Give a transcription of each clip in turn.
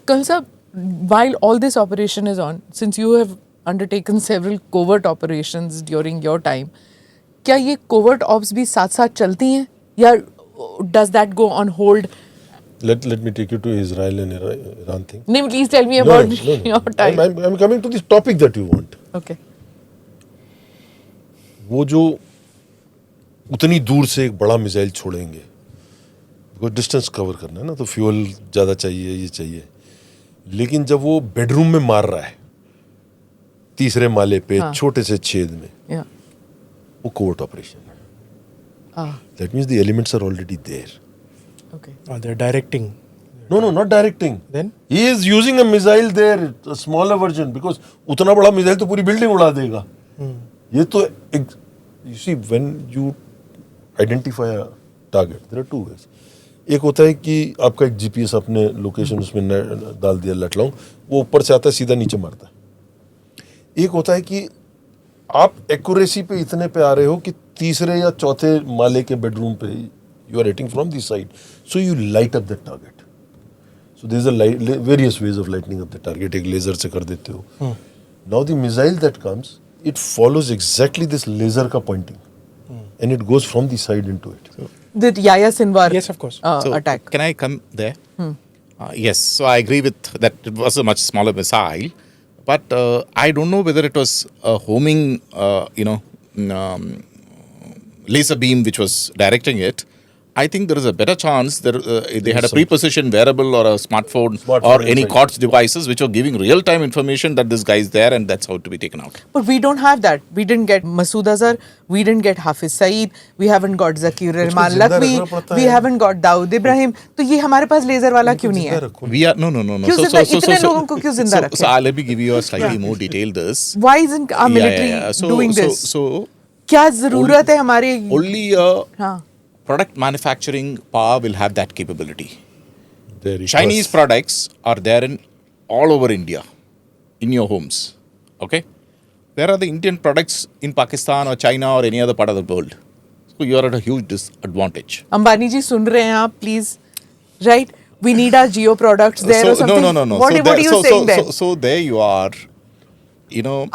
Colonel Saab, while all this operation is on, since you have undertaken several covert operations during your time, क्या ये covert ops भी साथ साथ चलती हैं या does that go on hold? Let me take you to Israel and Iran thing. No, please tell me about your time. I'm coming to this topic that you want. Okay. वो जो उतनी दूर से एक बड़ा मिसाइल छोड़ेंगे, because distance cover करना है ना, तो फ्यूल ज़्यादा चाहिए, ये चाहिए. लेकिन जब वो बेडरूम में मार रहा है, तीसरे माले पे, छोटे से छेद में, वो कोवर्ट ऑपरेशन है. That means the elements are already there. Okay. They're directing. No, not directing. Then? He is using a missile there, a smaller version, because उतना बड़ा मिसाइल तो पूरी बिल्डिंग उड़ा देगा. ये तो you see, when you identify a target, there are two ways. एक होता है कि आपका एक GPS अपने लोकेशन उसमें डाल दिया लटलाऊं, वो ऊपर से आता है सीधा नीचे मारता है. एक होता है कि आप एक्यूरेसी पे इतने पे आ रहे हो कि तीसरे या चौथे माले के बेडरूम पे you are hitting from the side, so you light up the target. So there is a various ways of lighting up the target. एक लेजर से कर देते हो. Now the missile that comes, it follows exactly this laser का pointing, and it goes from the side into it. The Yahya Sinwar Yes, of course. attack. Can I come there? Yes, so I agree with that. It was a much smaller missile, but I don't know whether it was a homing, laser beam which was directing it. I think there is a better chance that they had a pre-positioned wearable or a smartphone or any COTS devices which were giving real-time information that this guy is there and that's how to be taken out. But we don't have that. We didn't get Masood Azhar. We didn't get Hafiz Saeed. We haven't got Zakir Rahman Lakwi. We haven't got Dawood Ibrahim. तो ये हमारे पास laser वाला क्यों नहीं है? We are no. क्यों जिंदा इतने लोगों को क्यों जिंदा रखें? So let me give you a slightly more detail this. Why isn't our military doing this? So क्या जरूरत है हमारे? Only product manufacturing power will have that capability. Chinese products are there in all over India, in your homes. Okay? Where are the Indian products in Pakistan or China or any other part of the world? So you are at a huge disadvantage. Ambani जी सुन रहे हैं आप please, right? We need our Jio products there or something. No. What are you saying there? So there you are,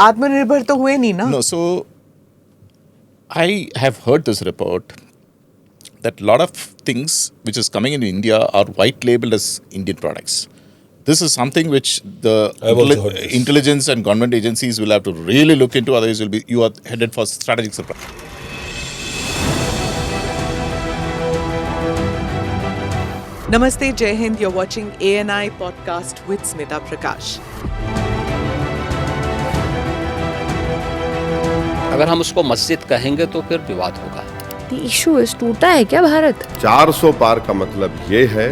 आत्मनिर्भर तो हुए नहीं ना? No, so I have heard this report that a lot of things which is coming in India are white labeled as Indian products. This is something which the intelligence and government agencies will have to really look into, otherwise you are headed for strategic surprise. Namaste, Jai Hind. You're watching ANI podcast with Smita Prakash. अगर हम उसको मस्जिद कहेंगे तो फिर विवाद होगा. The issue is टूटा है क्या भारत? 400 पार का मतलब ये है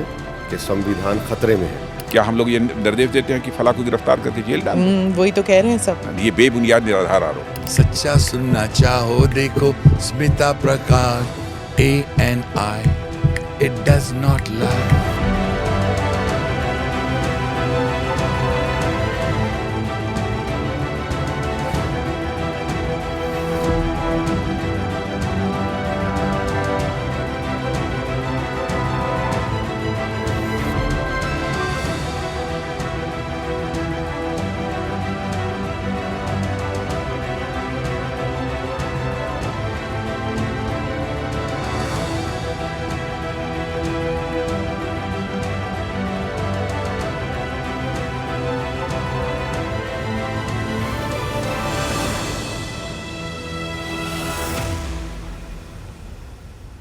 कि संविधान खतरे में है. क्या हम लोग ये निर्देश देते हैं कि फला को गिरफ्तार करके जेल डाल? वही तो कह रहे हैं सब. ये बेबुनियाद निराधार आरोप. सच्चा सुनना चाहो देखो स्मिता प्रकाश ANI. It does not lie.